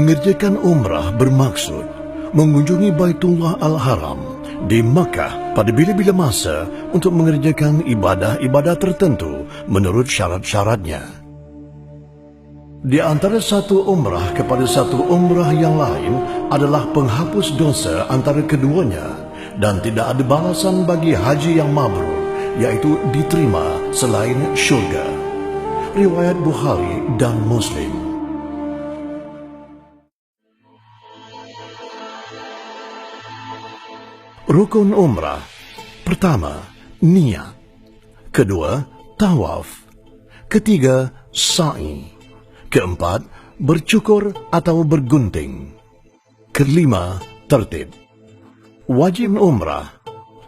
Mengerjakan umrah bermaksud mengunjungi Baitullah Al-Haram di Makkah pada bila-bila masa untuk mengerjakan ibadah-ibadah tertentu menurut syarat-syaratnya. Di antara satu umrah kepada satu umrah yang lain adalah penghapus dosa antara keduanya dan tidak ada balasan bagi haji yang mabrur, iaitu diterima selain syurga. Riwayat Bukhari dan Muslim. Rukun umrah. Pertama, niat. Kedua, tawaf. Ketiga, sa'i. Keempat, bercukur atau bergunting. Kelima, tertib. Wajib umrah.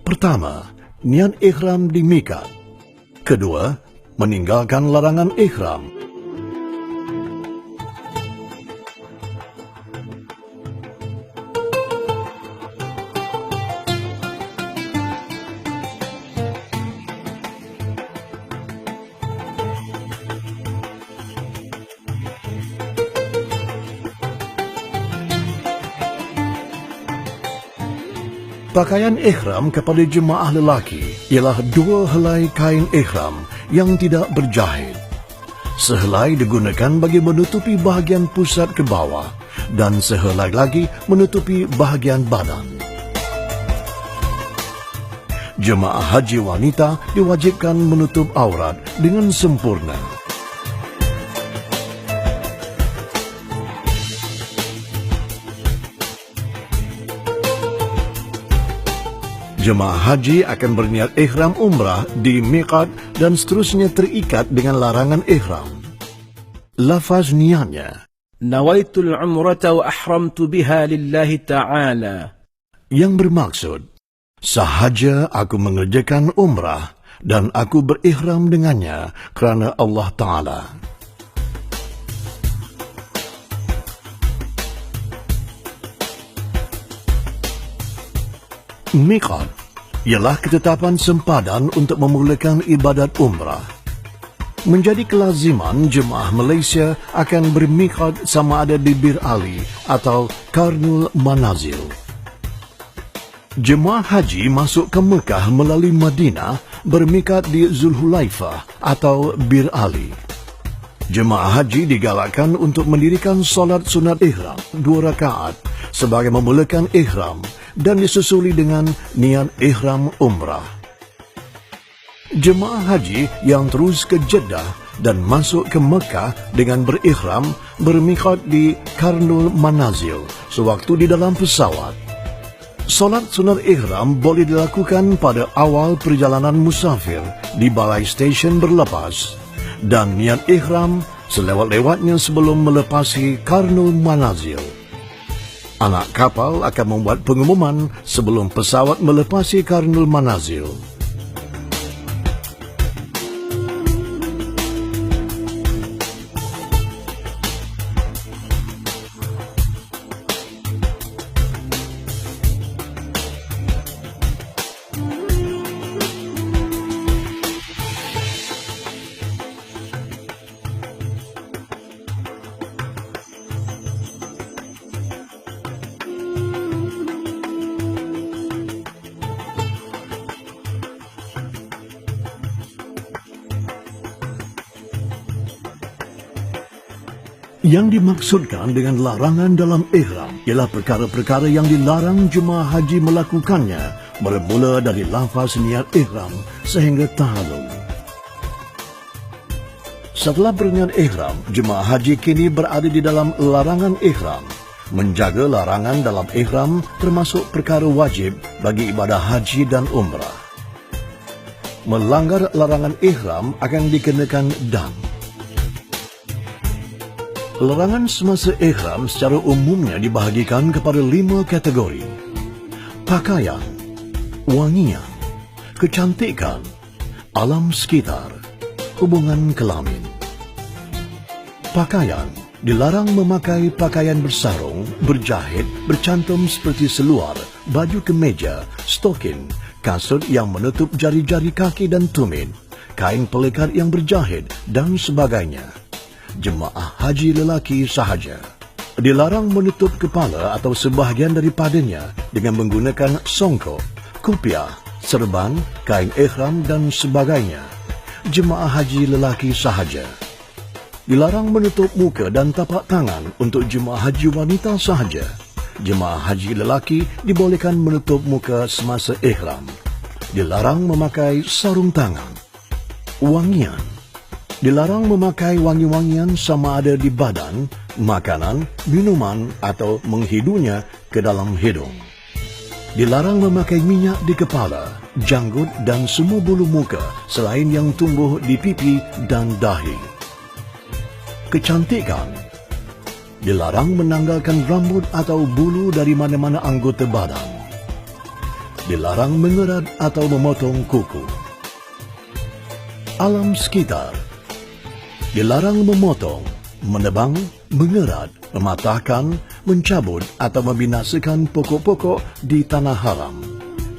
Pertama, niat ihram di miqat. Kedua, meninggalkan larangan ihram. Pakaian ihram kepada jemaah lelaki ialah 2 helai kain ihram yang tidak berjahit. Sehelai digunakan bagi menutupi bahagian pusat ke bawah dan sehelai lagi menutupi bahagian badan. Jemaah haji wanita diwajibkan menutup aurat dengan sempurna. Jemaah haji akan berniat ihram umrah di miqat dan seterusnya terikat dengan larangan ihram. Lafaz niatnya. Nawaitul umrata wa ahramtu biha lillahi ta'ala. Yang bermaksud, sahaja aku mengerjakan umrah dan aku berihram dengannya kerana Allah Ta'ala. Miqat ialah ketetapan sempadan untuk memulakan ibadat umrah. Menjadi kelaziman jemaah Malaysia akan bermiqat sama ada di Bir Ali atau Karnul Manazil. Jemaah haji masuk ke Mekah melalui Madinah bermiqat di Zulhulaifah atau Bir Ali. Jemaah haji digalakkan untuk mendirikan solat sunat ihram 2 rakaat sebagai memulakan ihram dan disusuli dengan niat ihram umrah. Jemaah haji yang terus ke Jeddah dan masuk ke Mekah dengan berihram bermiqat di Karnul Manazil sewaktu di dalam pesawat. Solat sunat ihram boleh dilakukan pada awal perjalanan musafir di balai stesen berlepas dan niat ihram selewat-lewatnya sebelum melepasi Karnul Manazil. Anak kapal akan membuat pengumuman sebelum pesawat melepasi Karnul Manazil. Yang dimaksudkan dengan larangan dalam ihram ialah perkara-perkara yang dilarang jemaah haji melakukannya bermula dari lafaz niat ihram sehingga tahallul. Setelah berniat ihram, jemaah haji kini berada di dalam larangan ihram. Menjaga larangan dalam ihram termasuk perkara wajib bagi ibadah haji dan umrah. Melanggar larangan ihram akan dikenakan dam. Larangan semasa ihram secara umumnya dibahagikan kepada 5 kategori. Pakaian, wangian, kecantikan, alam sekitar, hubungan kelamin. Pakaian, dilarang memakai pakaian bersarung, berjahit, bercantum seperti seluar, baju kemeja, stokin, kasut yang menutup jari-jari kaki dan tumit, kain pelekat yang berjahit dan sebagainya. Jemaah haji lelaki sahaja. Dilarang menutup kepala atau sebahagian daripadanya dengan menggunakan songkok, kopiah, serban, kain ihram dan sebagainya. Jemaah haji lelaki sahaja. Dilarang menutup muka dan tapak tangan untuk jemaah haji wanita sahaja. Jemaah haji lelaki dibolehkan menutup muka semasa ihram. Dilarang memakai sarung tangan. Wangian. Dilarang memakai wangi-wangian sama ada di badan, makanan, minuman atau menghidunya ke dalam hidung. Dilarang memakai minyak di kepala, janggut dan semua bulu muka selain yang tumbuh di pipi dan dahi. Kecantikan. Dilarang menanggalkan rambut atau bulu dari mana-mana anggota badan. Dilarang mengerat atau memotong kuku. Alam sekitar. Dilarang memotong, menebang, mengerat, mematahkan, mencabut atau membinasakan pokok-pokok di tanah haram.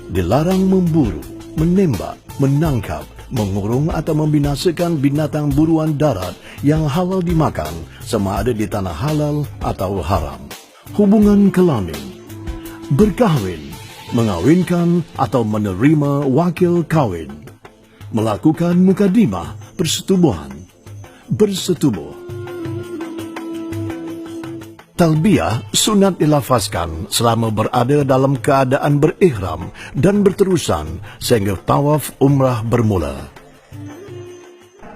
Dilarang memburu, menembak, menangkap, mengurung atau membinasakan binatang buruan darat yang halal dimakan sama ada di tanah halal atau haram. Hubungan kelamin. Berkahwin, mengawinkan atau menerima wakil kawin. Melakukan mukadimah, persetubuhan. Bersetubuh. Talbiyah sunat dilafazkan selama berada dalam keadaan berihram dan berterusan sehingga tawaf umrah bermula.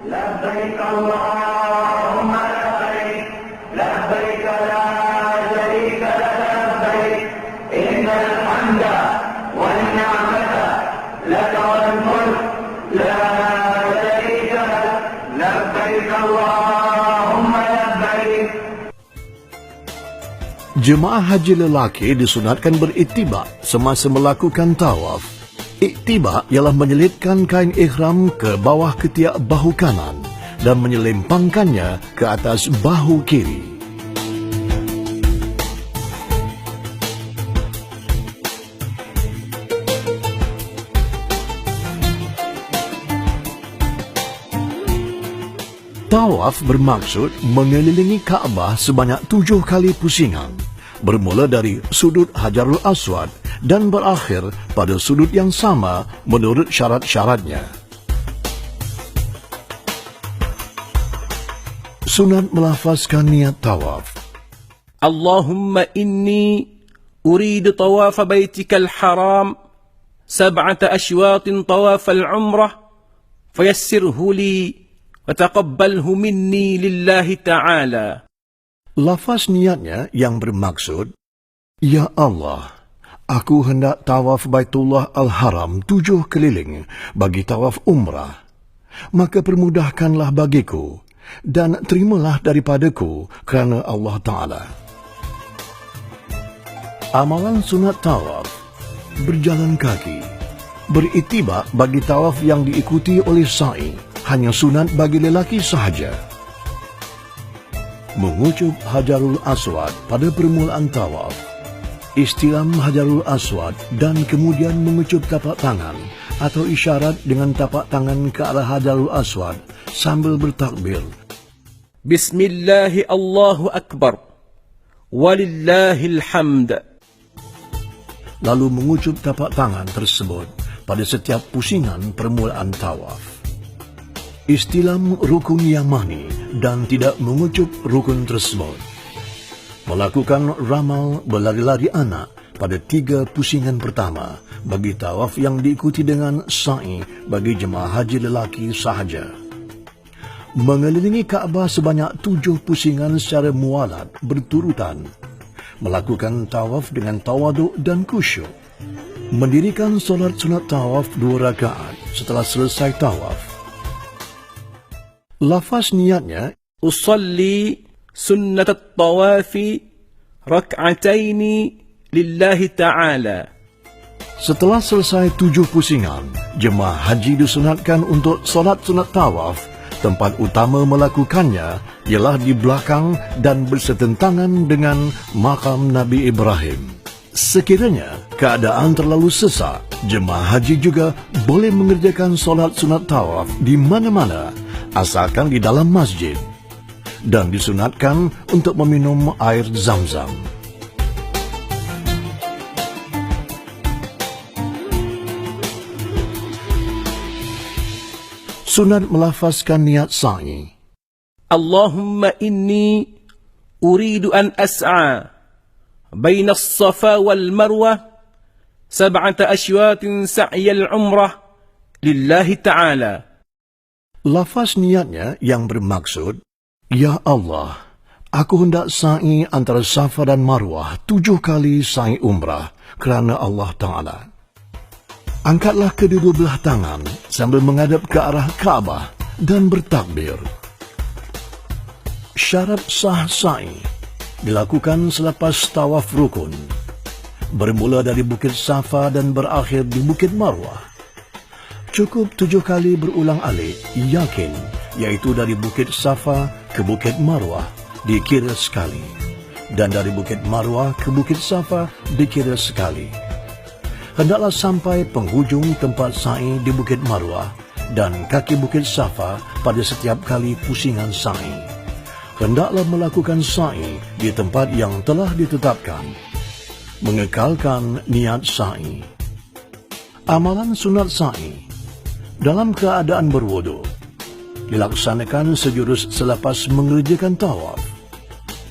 Labbaik Allahumma labbaik, labbaik la syarika lak labbaik, innal hamda wan ni'mata lak wal mulk la syarika lak, labbaik Allahumma labbaik. Jemaah haji lelaki disunatkan beritibak semasa melakukan tawaf. Iktibak ialah menyelitkan kain ihram ke bawah ketiak bahu kanan dan menyelempangkannya ke atas bahu kiri. Tawaf bermaksud mengelilingi Kaabah sebanyak 7 kali pusingan, bermula dari sudut Hajarul Aswad dan berakhir pada sudut yang sama menurut syarat-syaratnya. Sunat melafazkan niat tawaf. Allahumma inni uridu tawaf baitikal haram 7 ashwatin tawaf al-umrah fayassirhu li wataqabbalhu minni lillahi ta'ala. Lafaz niatnya yang bermaksud, Ya Allah, aku hendak tawaf Baitullah Al-Haram 7 keliling bagi tawaf umrah. Maka permudahkanlah bagiku dan terimalah daripadaku kerana Allah Ta'ala. Amalan sunat tawaf. Berjalan kaki. Beritibak bagi tawaf yang diikuti oleh sa'i. Hanya sunat bagi lelaki sahaja. Mengucup Hajarul Aswad pada permulaan tawaf. Istilam Hajarul Aswad dan kemudian mengucup tapak tangan atau isyarat dengan tapak tangan ke arah Hajarul Aswad sambil bertakbir. Bismillahi Allahu Akbar. Walillahil hamd. Lalu mengucup tapak tangan tersebut pada setiap pusingan permulaan tawaf. Istilam rukun yamani dan tidak mengucup rukun tersebut. Melakukan ramal berlari-lari anak pada 3 pusingan pertama bagi tawaf yang diikuti dengan sa'i bagi jemaah haji lelaki sahaja. Mengelilingi Kaabah sebanyak 7 pusingan secara mualat berturutan. Melakukan tawaf dengan tawaduk dan khusyuk. Mendirikan solat sunat tawaf 2 rakaat setelah selesai tawaf. Lafaz niatnya, Usalli sunnat at-tawafi rak'ataini lillahi ta'ala. Setelah selesai 7 pusingan, jemaah haji disunatkan untuk solat sunat tawaf. Tempat utama melakukannya ialah di belakang dan bersetentangan dengan makam Nabi Ibrahim. Sekiranya keadaan terlalu sesak, jemaah haji juga boleh mengerjakan solat sunat tawaf di mana-mana, asalkan di dalam masjid. dan disunatkan untuk meminum air Zam-Zam. Sunat melafazkan niat sa'i. Allahumma inni uridu an as'a baina as-safa wal marwah 7 ashwatin sa'yal umrah lillahi ta'ala. Lafaz niatnya yang bermaksud, Ya Allah, aku hendak sa'i antara Safa dan Marwah 7 kali sa'i umrah kerana Allah Ta'ala. Angkatlah kedua belah tangan sambil menghadap ke arah Kaabah dan bertakbir. Syarat sah sa'i dilakukan selepas tawaf rukun, bermula dari Bukit Safa dan berakhir di Bukit Marwah. Cukup 7 kali berulang alik yakin, iaitu dari Bukit Safa ke Bukit Marwah dikira sekali, dan dari Bukit Marwah ke Bukit Safa dikira sekali. Hendaklah sampai penghujung tempat sa'i di Bukit Marwah dan kaki Bukit Safa pada setiap kali pusingan sa'i. Hendaklah melakukan sa'i di tempat yang telah ditetapkan. Mengekalkan niat sa'i. Amalan sunat sa'i dalam keadaan berwudu dilaksanakan sejurus selepas mengerjakan tawaf.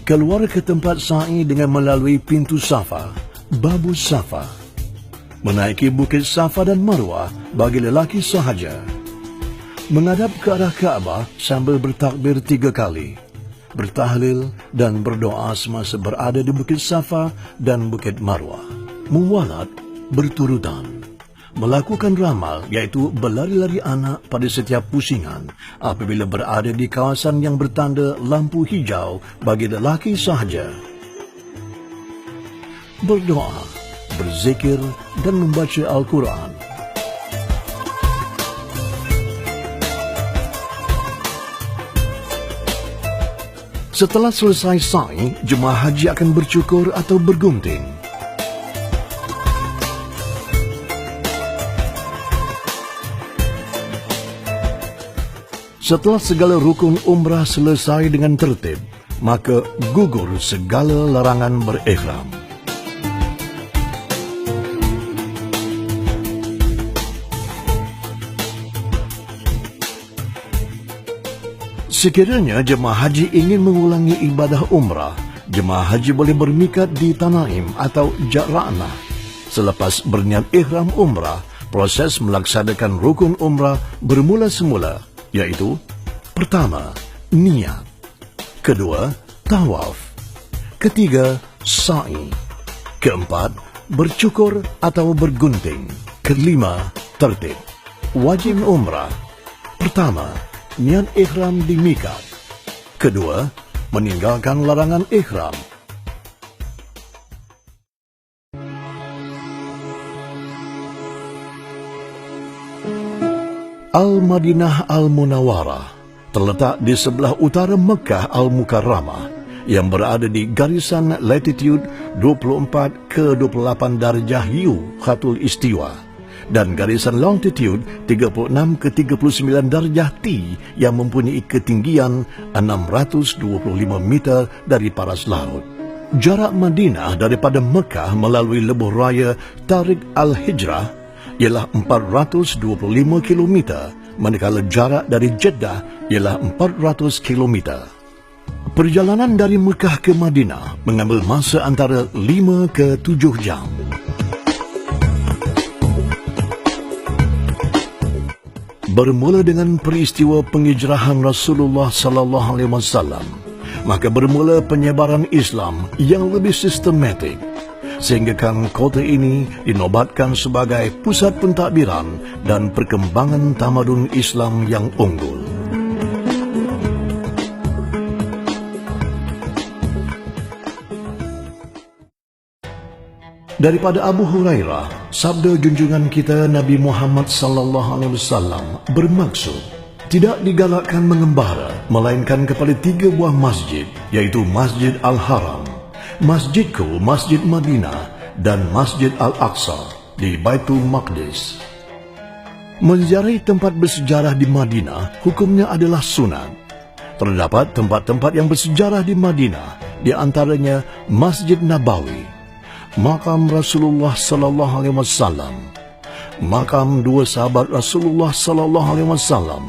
Keluar ke tempat sa'i dengan melalui pintu Safa, babu Safa. Menaiki Bukit Safa dan Marwah bagi lelaki sahaja. Menghadap ke arah Kaabah sambil bertakbir 3 kali. Bertahlil dan berdoa semasa berada di Bukit Safa dan Bukit Marwah. Muwalat berturutan. Melakukan ramal, iaitu berlari-lari anak pada setiap pusingan apabila berada di kawasan yang bertanda lampu hijau bagi lelaki sahaja. Berdoa, berzikir dan membaca Al-Quran. Setelah selesai sa'i, jemaah haji akan bercukur atau bergunting. Setelah segala rukun umrah selesai dengan tertib, maka gugur segala larangan berihram. Sekiranya jemaah haji ingin mengulangi ibadah umrah, jemaah haji boleh bermikat di Tanaim atau Ja'ra'nah. Selepas berniat ihram umrah, proses melaksanakan rukun umrah bermula semula, iaitu pertama, niat. Kedua, tawaf. Ketiga, sa'i. Keempat, bercukur atau bergunting. Kelima, tertib. Wajib umrah. Pertama, niat ihram di mikat. Kedua, meninggalkan larangan ihram. Al-Madinah Al-Munawwarah terletak di sebelah utara Mekah Al-Mukarramah yang berada di garisan latitude 24 ke 28 darjah U Khatul Istiwa dan garisan longitude 36 ke 39 darjah T yang mempunyai ketinggian 625 meter dari paras laut. Jarak Madinah daripada Mekah melalui lebuh raya Tariq Al-Hijrah ialah 425 km, manakala jarak dari Jeddah ialah 400 km. Perjalanan dari Mekah ke Madinah mengambil masa antara 5 ke 7 jam. Bermula dengan peristiwa penghijrahan Rasulullah sallallahu alaihi wasallam, maka bermula penyebaran Islam yang lebih sistematik, sehinggakan kota ini dinobatkan sebagai pusat pentadbiran dan perkembangan tamadun Islam yang unggul. Daripada Abu Hurairah, sabda junjungan kita Nabi Muhammad sallallahu alaihi wasallam bermaksud, tidak digalakkan mengembara melainkan kepada 3 buah masjid, iaitu Masjid Al-Haram, Masjidku Masjid Madinah dan Masjid Al-Aqsa di Baitul Maqdis. Menziarahi tempat bersejarah di Madinah hukumnya adalah sunat. Terdapat tempat-tempat yang bersejarah di Madinah, di antaranya Masjid Nabawi, makam Rasulullah sallallahu alaihi wasallam, makam dua sahabat Rasulullah sallallahu alaihi wasallam,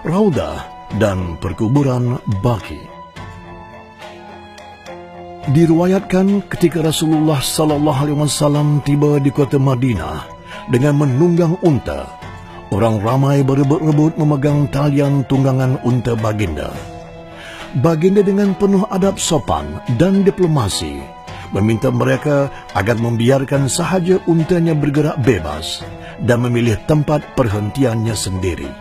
Raudah dan perkuburan Baqi. Diriwayatkan ketika Rasulullah sallallahu alaihi wasallam tiba di kota Madinah dengan menunggang unta, orang ramai berebut-rebut memegang talian tunggangan unta baginda. Baginda dengan penuh adab sopan dan diplomasi meminta mereka agar membiarkan sahaja untanya bergerak bebas dan memilih tempat perhentiannya sendiri.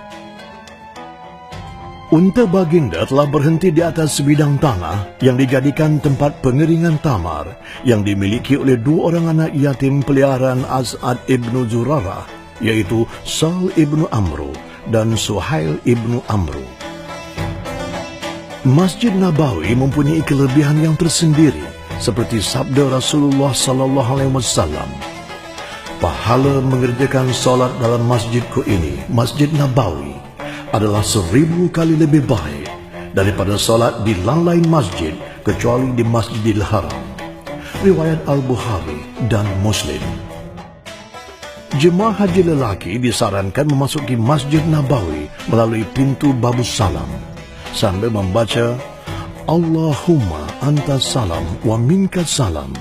Unta baginda telah berhenti di atas sebidang tanah yang dijadikan tempat pengeringan tamar yang dimiliki oleh dua orang anak yatim peliharaan As'ad ibnu Zurarah, yaitu Sal ibnu Amru dan Suhail ibnu Amru. Masjid Nabawi mempunyai kelebihan yang tersendiri, seperti sabda Rasulullah sallallahu alaihi wasallam, pahala mengerjakan solat dalam masjidku ini, Masjid Nabawi, adalah 1000 kali lebih baik daripada solat di lain-lain masjid kecuali di Masjidil Haram. Riwayat Al-Bukhari dan Muslim. Jemaah haji lelaki disarankan memasuki Masjid Nabawi melalui pintu Babus Salam sambil membaca Allahumma anta salam wa minka salam.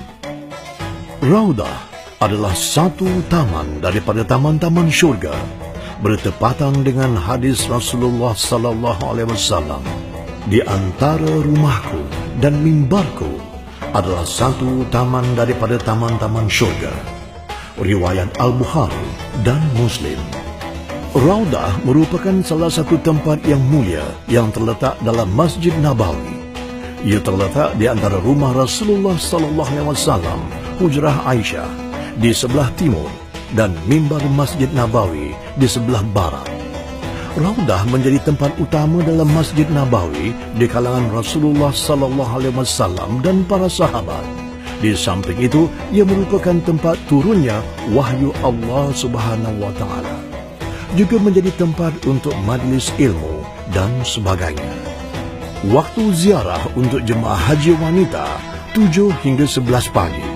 Raudah adalah satu taman daripada taman-taman syurga, bertepatan dengan hadis Rasulullah sallallahu alaihi wasallam. Di antara rumahku dan mimbarku adalah satu taman daripada taman-taman syurga. Riwayat Al-Bukhari dan Muslim. Raudah merupakan salah satu tempat yang mulia yang terletak dalam Masjid Nabawi. Ia terletak di antara rumah Rasulullah sallallahu alaihi wasallam, hujrah Aisyah di sebelah timur dan mimbar Masjid Nabawi di sebelah barat. Raudah menjadi tempat utama dalam Masjid Nabawi di kalangan Rasulullah sallallahu alaihi wasallam dan para sahabat. Di samping itu, ia merupakan tempat turunnya wahyu Allah Subhanahu wa taala. Juga menjadi tempat untuk majlis ilmu dan sebagainya. Waktu ziarah untuk jemaah haji wanita 7 hingga 11 pagi,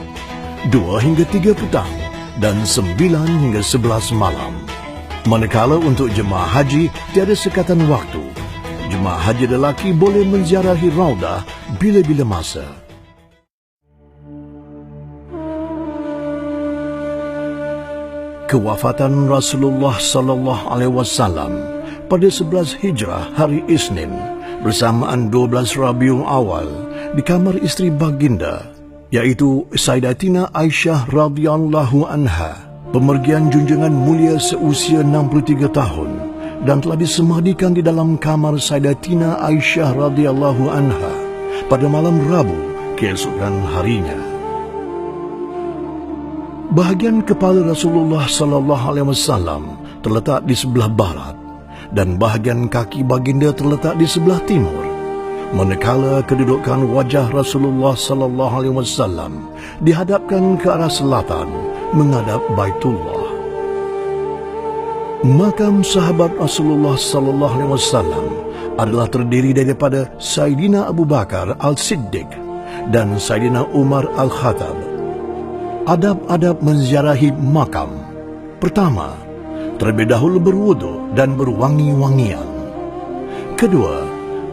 2 hingga 3 petang, dan 9 hingga 11 malam. Manakala untuk jemaah haji tiada sekatan waktu, jemaah haji lelaki boleh menziarahi Raudah bila-bila masa. Kewafatan Rasulullah sallallahu alaihi wasallam pada 11 Hijrah hari Isnin bersamaan 12 Rabiul Awal di kamar isteri baginda, yaitu Sayyidatina Aisyah radhiyallahu anha, pemergian junjungan mulia seusia 63 tahun dan telah disemadikan di dalam kamar Sayyidatina Aisyah radhiyallahu anha pada malam Rabu keesokan harinya. Bahagian kepala Rasulullah sallallahu alaihi wasallam terletak di sebelah barat dan bahagian kaki baginda terletak di sebelah timur. Manakala kedudukan wajah Rasulullah sallallahu alaihi wasallam dihadapkan ke arah selatan menghadap Baitullah. Makam sahabat Rasulullah sallallahu alaihi wasallam adalah terdiri daripada Sayyidina Abu Bakar Al-Siddiq dan Sayyidina Umar Al-Khattab. Adab-adab menziarahi makam. Pertama, terlebih dahulu berwudu dan berwangi-wangian. Kedua,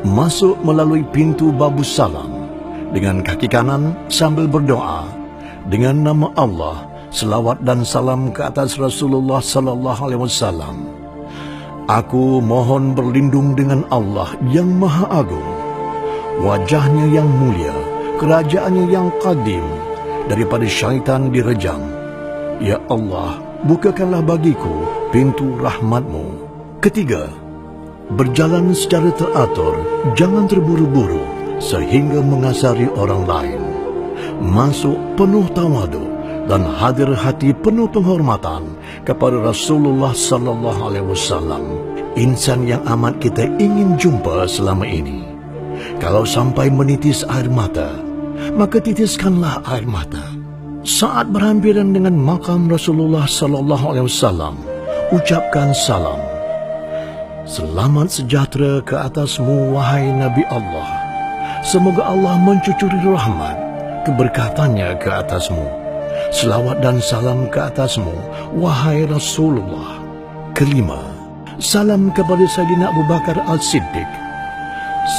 masuk melalui pintu Babus Salam dengan kaki kanan sambil berdoa dengan nama Allah, selawat dan salam ke atas Rasulullah sallallahu alaihi wasallam. Aku mohon berlindung dengan Allah yang Maha Agung, wajahnya yang mulia, kerajaannya yang qadim, daripada syaitan direjam. Ya Allah, bukakanlah bagiku pintu rahmat-Mu. Ketiga, berjalan secara teratur, jangan terburu-buru sehingga mengasari orang lain. Masuk penuh tawadu dan hadir hati penuh penghormatan kepada Rasulullah sallallahu alaihi wasallam, insan yang amat kita ingin jumpa selama ini. Kalau sampai menitis air mata, maka titiskanlah air mata. Saat berhampiran dengan makam Rasulullah sallallahu alaihi wasallam, ucapkan salam. Selamat sejahtera ke atasmu, wahai Nabi Allah. Semoga Allah mencucuri rahmat, keberkatannya ke atasmu. Selawat dan salam ke atasmu, wahai Rasulullah. Kelima, salam kepada Sayyidina Abu Bakar As-Siddiq.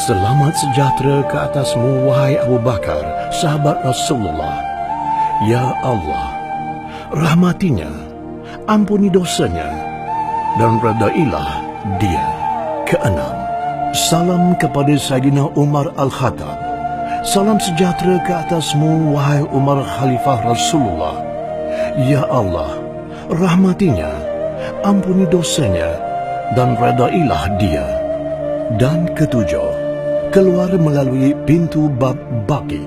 Selamat sejahtera ke atasmu, wahai Abu Bakar, sahabat Rasulullah. Ya Allah, rahmatinya, ampuni dosanya, dan redailah dia. Keenam, salam kepada Sayyidina Umar Al-Khattab. Salam sejahtera ke atasmu, wahai Umar Khalifah Rasulullah. Ya Allah, rahmatinya, ampuni dosanya, dan redailah dia. Dan ketujuh, keluar melalui pintu bab Baqi.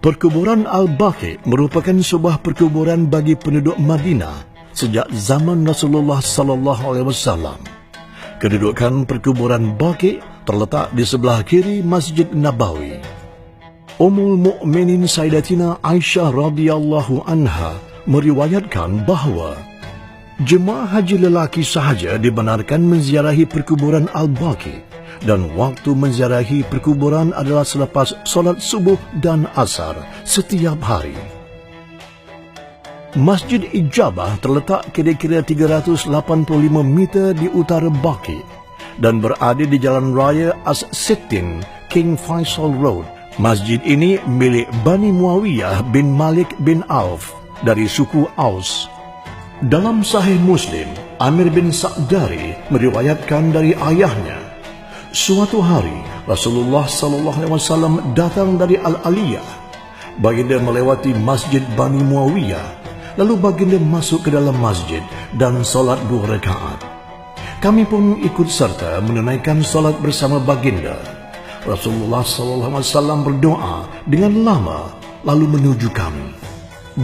Perkuburan Al-Baqi merupakan sebuah perkuburan bagi penduduk Madinah sejak zaman Rasulullah SAW. Kedudukan perkuburan Baqi terletak di sebelah kiri Masjid Nabawi. Ummul Mukminin Sayyidatina Aisyah radhiyallahu anha meriwayatkan bahawa jemaah haji lelaki sahaja dibenarkan menziarahi perkuburan Al-Baqi, dan waktu menziarahi perkuburan adalah selepas solat subuh dan asar setiap hari. Masjid Ijabah terletak kira-kira 385 meter di utara Baqi dan berada di Jalan Raya As-Sittin, King Faisal Road. Masjid ini milik Bani Muawiyah bin Malik bin Auf dari suku Aus. Dalam Sahih Muslim, Amir bin Sa'dari meriwayatkan dari ayahnya, suatu hari Rasulullah SAW datang dari Al-Aliyah. Baginda melewati Masjid Bani Muawiyah, lalu baginda masuk ke dalam masjid dan solat 2 rakaat. Kami pun ikut serta menunaikan solat bersama baginda. Rasulullah SAW berdoa dengan lama lalu menuju kami.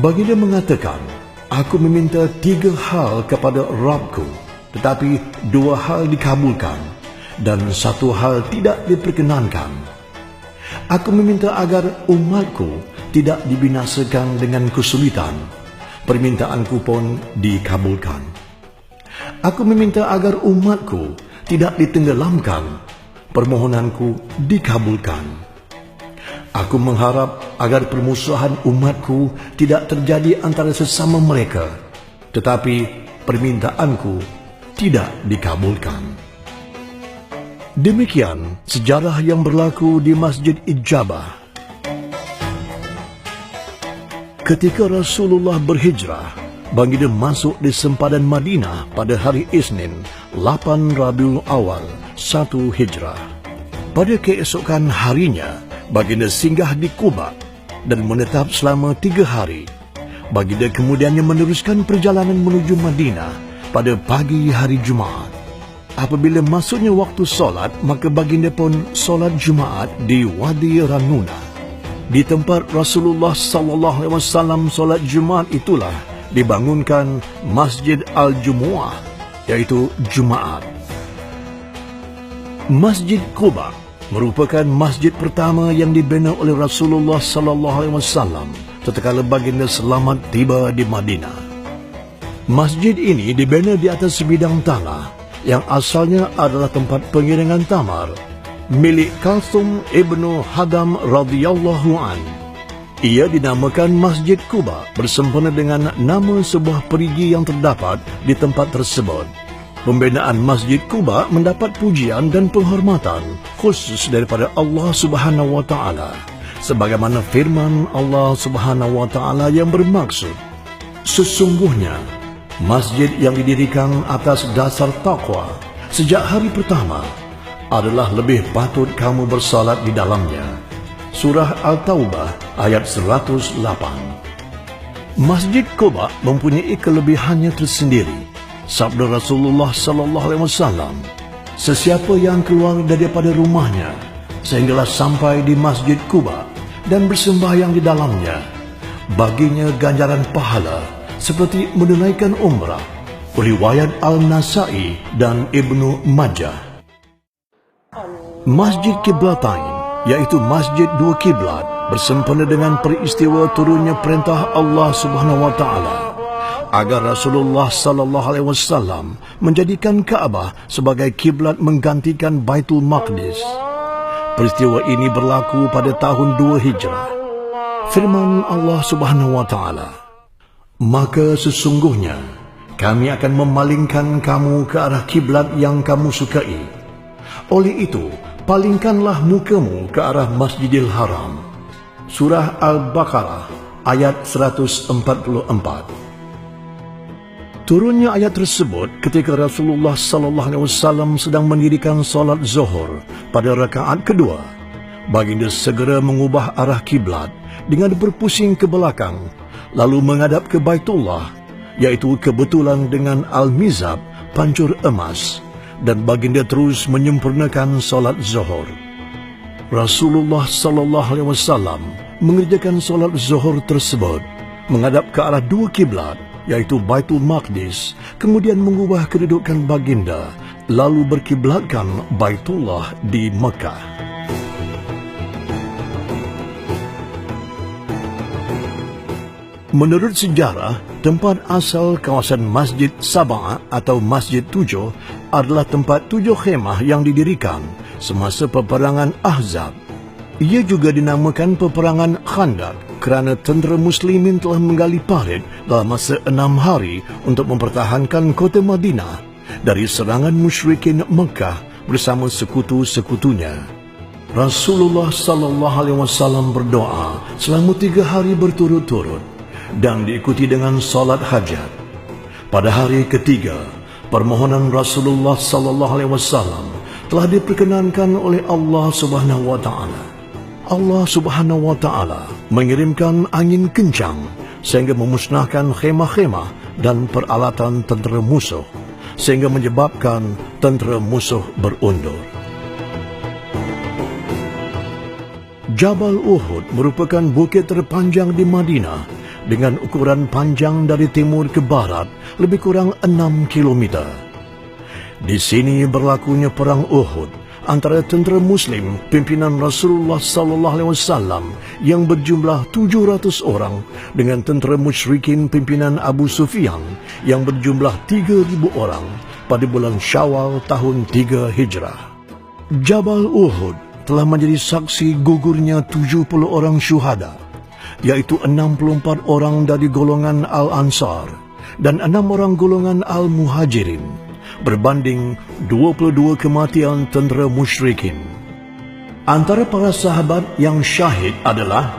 Baginda mengatakan, aku meminta 3 hal kepada Rabbku, tetapi 2 hal dikabulkan dan 1 hal tidak diperkenankan. Aku meminta agar umatku tidak dibinasakan dengan kesulitan. Permintaanku pun dikabulkan. Aku meminta agar umatku tidak ditenggelamkan. Permohonanku dikabulkan. Aku mengharap agar permusuhan umatku tidak terjadi antara sesama mereka, tetapi permintaanku tidak dikabulkan. Demikian sejarah yang berlaku di Masjid Ijabah. Ketika Rasulullah berhijrah, baginda masuk di sempadan Madinah pada hari Isnin, 8 Rabiul Awal, 1 Hijrah. Pada keesokan harinya, baginda singgah di Quba dan menetap selama 3 hari. Baginda kemudiannya meneruskan perjalanan menuju Madinah pada pagi hari Jumaat. Apabila masuknya waktu solat, maka baginda pun solat Jumaat di Wadi Ranuna. Di tempat Rasulullah SAW solat Jumaat itulah dibangunkan Masjid Al-Jumu'ah, iaitu Jumaat. Masjid Quba merupakan masjid pertama yang dibina oleh Rasulullah SAW tatkala baginda selamat tiba di Madinah. Masjid ini dibina di atas sebidang tanah yang asalnya adalah tempat pengiringan tamar milik Kalthum ibnu Hadam radhiyallahu an. Ia dinamakan Masjid Quba bersempena dengan nama sebuah perigi yang terdapat di tempat tersebut. Pembinaan Masjid Quba mendapat pujian dan penghormatan khusus daripada Allah Subhanahu wa taala, sebagaimana firman Allah Subhanahu wa taala yang bermaksud, sesungguhnya masjid yang didirikan atas dasar taqwa sejak hari pertama adalah lebih patut kamu bersalat di dalamnya. Surah Al-Taubah ayat 108. Masjid Quba mempunyai kelebihannya tersendiri. Sabda Rasulullah SAW, sesiapa yang keluar daripada rumahnya sehinggalah sampai di Masjid Quba dan bersembahyang di dalamnya, baginya ganjaran pahala seperti menunaikan umrah. Riwayat Al-Nasai dan Ibnu Majah. Masjid Qiblatain, iaitu Masjid 2 Kiblat, bersempena dengan peristiwa turunnya perintah Allah Subhanahu wa taala. agar Rasulullah sallallahu alaihi wasallam menjadikan Kaabah sebagai kiblat menggantikan Baitul Maqdis. Peristiwa ini berlaku pada tahun 2 Hijrah. Firman Allah Subhanahu wa taala, "Maka sesungguhnya kami akan memalingkan kamu ke arah kiblat yang kamu sukai. Oleh itu, palingkanlah mukamu ke arah Masjidil Haram." Surah Al-Baqarah ayat 144. Turunnya ayat tersebut ketika Rasulullah sallallahu alaihi wasallam sedang mendirikan solat Zuhur pada rakaat kedua. Baginda segera mengubah arah kiblat dengan berpusing ke belakang lalu menghadap ke Baitullah, iaitu kebetulan dengan Al-Mizab pancur emas, dan baginda terus menyempurnakan solat Zuhur. Rasulullah sallallahu alaihi wasallam mengerjakan solat Zuhur tersebut menghadap ke arah dua kiblat, iaitu Baitul Maqdis, kemudian mengubah kedudukan baginda lalu berkiblatkan Baitullah di Mekah. Menurut sejarah, tempat asal kawasan Masjid Sabah atau Masjid 7 adalah tempat 7 khemah yang didirikan semasa peperangan Ahzab. Ia juga dinamakan peperangan Khandaq kerana tentera muslimin telah menggali parit dalam masa 6 hari untuk mempertahankan kota Madinah dari serangan musyrikin Mekah bersama sekutu-sekutunya. Rasulullah sallallahu alaihi wasallam berdoa selama 3 hari berturut-turut dan diikuti dengan solat hajat. Pada hari ketiga, permohonan Rasulullah sallallahu alaihi wasallam telah diperkenankan oleh Allah Subhanahu wa taala. Allah Subhanahu wa taala mengirimkan angin kencang sehingga memusnahkan khemah-khemah dan peralatan tentera musuh, sehingga menyebabkan tentera musuh berundur. Jabal Uhud merupakan bukit terpanjang di Madinah dengan ukuran panjang dari timur ke barat lebih kurang 6 kilometer. Di sini berlakunya perang Uhud antara tentera muslim pimpinan Rasulullah sallallahu alaihi wasallam yang berjumlah 700 orang dengan tentera musyrikin pimpinan Abu Sufyan yang berjumlah 3,000 orang pada bulan Syawal tahun 3 Hijrah. Jabal Uhud telah menjadi saksi gugurnya 70 orang syuhada, iaitu 64 orang dari golongan Al-Ansar dan 6 orang golongan Al-Muhajirin, berbanding 22 kematian tentera musyrikin. Antara para sahabat yang syahid adalah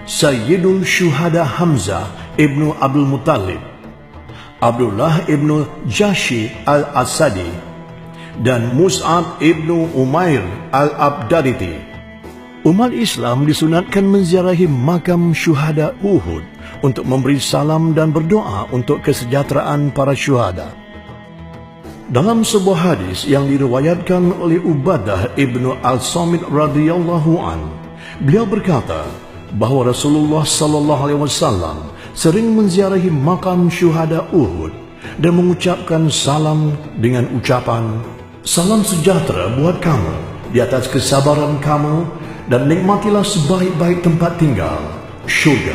Sayyidul Syuhada Hamzah ibnu Abdul Muttalib, Abdullah ibnu Jashi al-Asadi, dan Mus'ab ibnu Umair al-Abdariti. Umat Islam disunatkan menziarahi makam syuhada Uhud untuk memberi salam dan berdoa untuk kesejahteraan para syuhada. Dalam sebuah hadis yang diriwayatkan oleh Ubadah ibnu Al-Samit radhiyallahu an, beliau berkata bahawa Rasulullah sallallahu alaihi wasallam sering menziarahi makam syuhada Uhud dan mengucapkan salam dengan ucapan, "Salam sejahtera buat kamu di atas kesabaran kamu dan nikmatilah sebaik-baik tempat tinggal, syurga."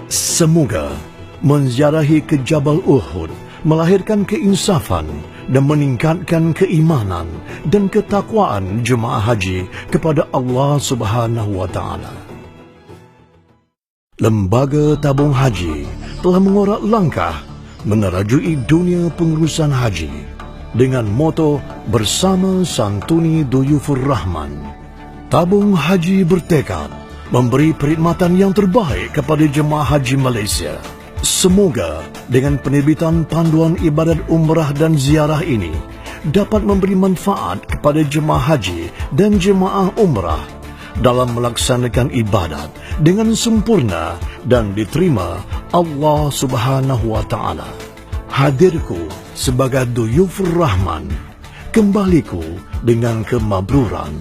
Semoga menziarahi ke Jabal Uhud melahirkan keinsafan dan meningkatkan keimanan dan ketakwaan jemaah haji kepada Allah Subhanahu wa taala. Lembaga Tabung Haji telah mengorak langkah menerajui dunia pengurusan haji dengan moto Bersama Santuni Duyufur Rahman. Tabung Haji bertekad memberi perkhidmatan yang terbaik kepada jemaah haji Malaysia. Semoga dengan penerbitan panduan ibadat umrah dan ziarah ini dapat memberi manfaat kepada jemaah haji dan jemaah umrah dalam melaksanakan ibadat dengan sempurna dan diterima Allah Subhanahu wa taala. Hadirku sebagai Duyufur Rahman, kembaliku dengan kemabruran.